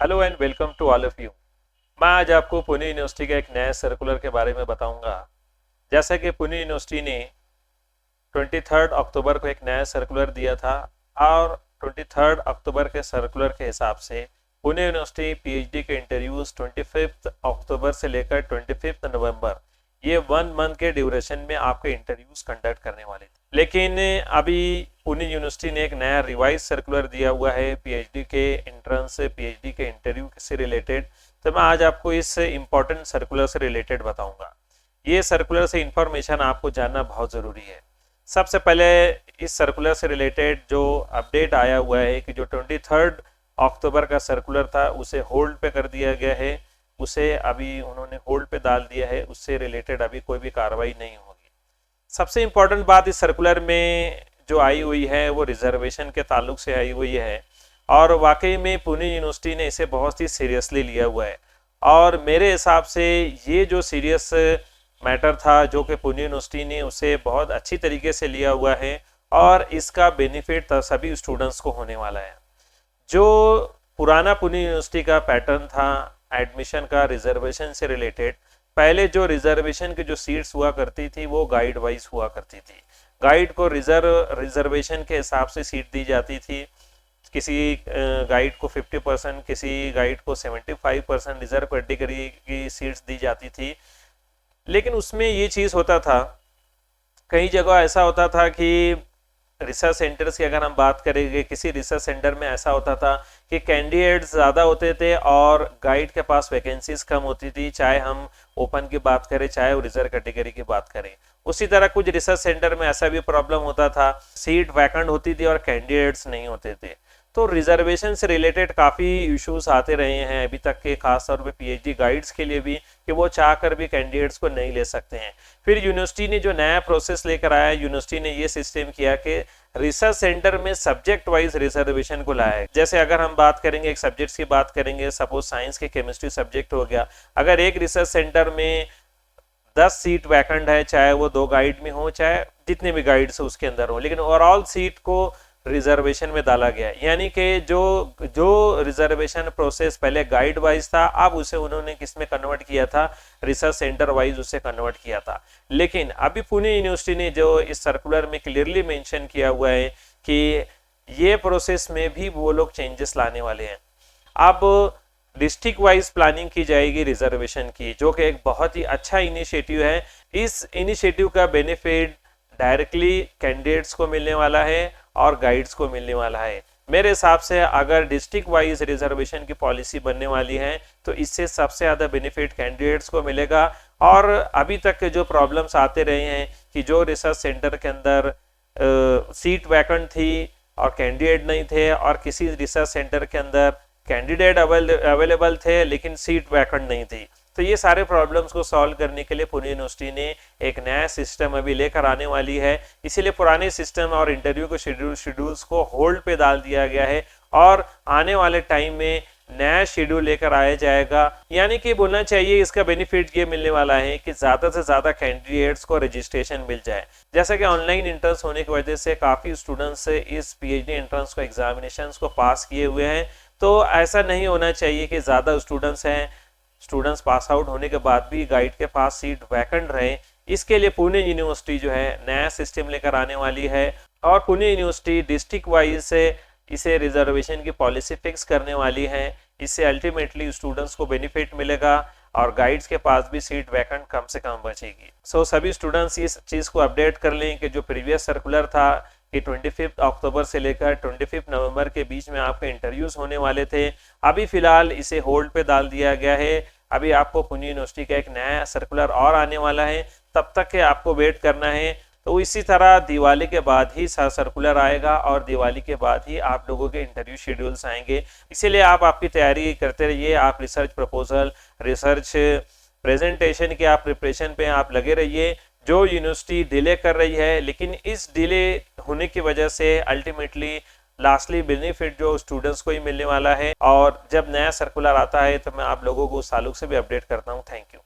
Hello and welcome to all of you. मैं आज आपको पुणे यूनिवर्सिटी के एक नए सर्कुलर के बारे में बताऊंगा। जैसा कि पुणे यूनिवर्सिटी ने 23 अक्टूबर को एक नया सर्कुलर दिया था और 23 अक्टूबर के सर्कुलर के हिसाब से पुणे यूनिवर्सिटी पीएचडी के इंटरव्यूज 25 अक्टूबर से लेकर 25 नवंबर ये 1 मंथ के ड्यूरेशन में आपके इंटरव्यूज कंडक्ट करने वाले थे। लेकिन अभी पुणे यूनिवर्सिटी ने एक नया रिवाइज सर्कुलर दिया हुआ है पीएचडी के एंट्रेंस पीएचडी के इंटरव्यू से रिलेटेड। तो मैं आज आपको इस इम्पोर्टेंट सर्कुलर से रिलेटेड बताऊंगा। ये सर्कुलर से इंफॉर्मेशन आपको जानना बहुत ज़रूरी है। सबसे पहले इस सर्कुलर से रिलेटेड जो अपडेट आया हुआ है कि जो 23 अक्टूबर का सर्कुलर था उसे होल्ड पे कर दिया गया है, उसे अभी उन्होंने होल्ड पे डाल दिया है, उससे रिलेटेड अभी कोई भी कार्रवाई नहीं होगी। सबसे इम्पोर्टेंट बात इस सर्कुलर में जो आई हुई है वो रिजर्वेशन के ताल्लुक से आई हुई है और वाकई में पुणे यूनिवर्सिटी ने इसे बहुत ही सीरियसली लिया हुआ है। और मेरे हिसाब से ये जो सीरियस मैटर था जो कि पुणे यूनिवर्सिटी ने उसे बहुत अच्छी तरीके से लिया हुआ है और इसका बेनिफिट सभी स्टूडेंट्स को होने वाला है। जो पुराना पुणे यूनिवर्सिटी का पैटर्न था एडमिशन का रिजर्वेशन से रिलेटेड, पहले जो रिजर्वेशन की जो सीट्स हुआ करती थी वो गाइड वाइज हुआ करती थी। गाइड को रिजर्वेशन के हिसाब से सीट दी जाती थी। किसी गाइड को 50%, किसी गाइड को 75% रिजर्व कैटेगरी की सीट्स दी जाती थी। लेकिन उसमें ये चीज़ होता था, कई जगह ऐसा होता था कि रिसर्च सेंटर्स की अगर हम बात करेंगे, किसी रिसर्च सेंटर में ऐसा होता था कि कैंडिडेट्स ज़्यादा होते थे और गाइड के पास वैकेंसीज कम होती थी, चाहे हम ओपन की बात करें चाहे रिजर्व कैटेगरी की बात करें। उसी तरह कुछ रिसर्च सेंटर में ऐसा भी प्रॉब्लम होता था, सीट वैकेंट होती थी और कैंडिडेट्स नहीं होते थे। तो रिजर्वेशन से रिलेटेड काफ़ी इश्यूज आते रहे हैं अभी तक के, खासतौर पे पीएचडी गाइड्स के लिए भी, कि वो चाह कर भी कैंडिडेट्स को नहीं ले सकते हैं। फिर यूनिवर्सिटी ने जो नया प्रोसेस लेकर आया, यूनिवर्सिटी ने ये सिस्टम किया कि रिसर्च सेंटर में सब्जेक्ट वाइज रिजर्वेशन को लाया है। जैसे अगर हम बात करेंगे, एक सब्जेक्ट्स की बात करेंगे, सपोज साइंस के केमिस्ट्री सब्जेक्ट हो गया, अगर एक रिसर्च सेंटर में 10 सीट वैकेंट है, चाहे वो 2 गाइड में हो चाहे जितने भी गाइड्स उसके अंदर हो, लेकिन ओवरऑल सीट को रिजर्वेशन में डाला गया। यानी कि जो रिजर्वेशन प्रोसेस पहले गाइड वाइज था, अब उसे उन्होंने किस में कन्वर्ट किया था, रिसर्च सेंटर वाइज उसे कन्वर्ट किया था। लेकिन अभी पुणे यूनिवर्सिटी ने जो इस सर्कुलर में क्लियरली मेंशन किया हुआ है कि ये प्रोसेस में भी वो लोग चेंजेस लाने वाले हैं। अब डिस्ट्रिक्ट वाइज प्लानिंग की जाएगी रिजर्वेशन की, जो कि एक बहुत ही अच्छा इनिशिएटिव है। इस इनिशिएटिव का बेनिफिट डायरेक्टली कैंडिडेट्स को मिलने वाला है और गाइड्स को मिलने वाला है। मेरे हिसाब से अगर डिस्ट्रिक्ट वाइज रिजर्वेशन की पॉलिसी बनने वाली है तो इससे सबसे ज़्यादा बेनिफिट कैंडिडेट्स को मिलेगा। और अभी तक के जो प्रॉब्लम्स आते रहे हैं कि जो रिसर्च सेंटर के अंदर सीट वैकेंट थी और कैंडिडेट नहीं थे, और किसी रिसर्च सेंटर के अंदर कैंडिडेट अवेलेबल थे लेकिन सीट वैकेंट नहीं थी, तो ये सारे प्रॉब्लम्स को सॉल्व करने के लिए पुणे यूनिवर्सिटी ने एक नया सिस्टम अभी लेकर आने वाली है। इसीलिए पुराने सिस्टम और इंटरव्यू के शेड्यूल्स को होल्ड पे डाल दिया गया है और आने वाले टाइम में नया शेड्यूल लेकर आया जाएगा। यानी कि बोलना चाहिए इसका बेनिफिट ये मिलने वाला है कि ज़्यादा से ज़्यादा कैंडिडेट्स को रजिस्ट्रेशन मिल जाए। जैसा कि ऑनलाइन एंट्रेंस होने की वजह से काफ़ी स्टूडेंट्स इस पीएचडी एंट्रेंस को एग्जामिनेशन को पास किए हुए हैं, तो ऐसा नहीं होना चाहिए कि ज़्यादा स्टूडेंट्स पास आउट होने के बाद भी गाइड के पास सीट वैकेंट रहे। इसके लिए पुणे यूनिवर्सिटी जो है नया सिस्टम लेकर आने वाली है और पुणे यूनिवर्सिटी डिस्ट्रिक्ट वाइज से इसे रिजर्वेशन की पॉलिसी फिक्स करने वाली है। इससे अल्टीमेटली स्टूडेंट्स को बेनिफिट मिलेगा और गाइड्स के पास भी सीट वैकेंट कम से कम बचेगी। सभी स्टूडेंट्स इस चीज़ को अपडेट कर लें कि जो प्रीवियस सर्कुलर था कि 25 अक्टूबर से लेकर 25 नवंबर के बीच में आपके इंटरव्यूज होने वाले थे, अभी फिलहाल इसे होल्ड पे डाल दिया गया है। अभी आपको पुणे यूनिवर्सिटी का एक नया सर्कुलर और आने वाला है, तब तक के आपको वेट करना है। तो इसी तरह दिवाली के बाद ही सर्कुलर आएगा और दिवाली के बाद ही आप लोगों के इंटरव्यू शेड्यूल्स आएंगे। इसीलिए आप आपकी तैयारी करते रहिए, आप रिसर्च प्रपोजल, रिसर्च प्रेजेंटेशन की आप प्रिपरेशन पे आप लगे रहिए। जो यूनिवर्सिटी डिले कर रही है, लेकिन इस डिले होने की वजह से अल्टीमेटली लास्टली बेनिफिट जो स्टूडेंट्स को ही मिलने वाला है। और जब नया सर्कुलर आता है तो मैं आप लोगों को उस ताल्लुक से भी अपडेट करता हूँ। Thank you.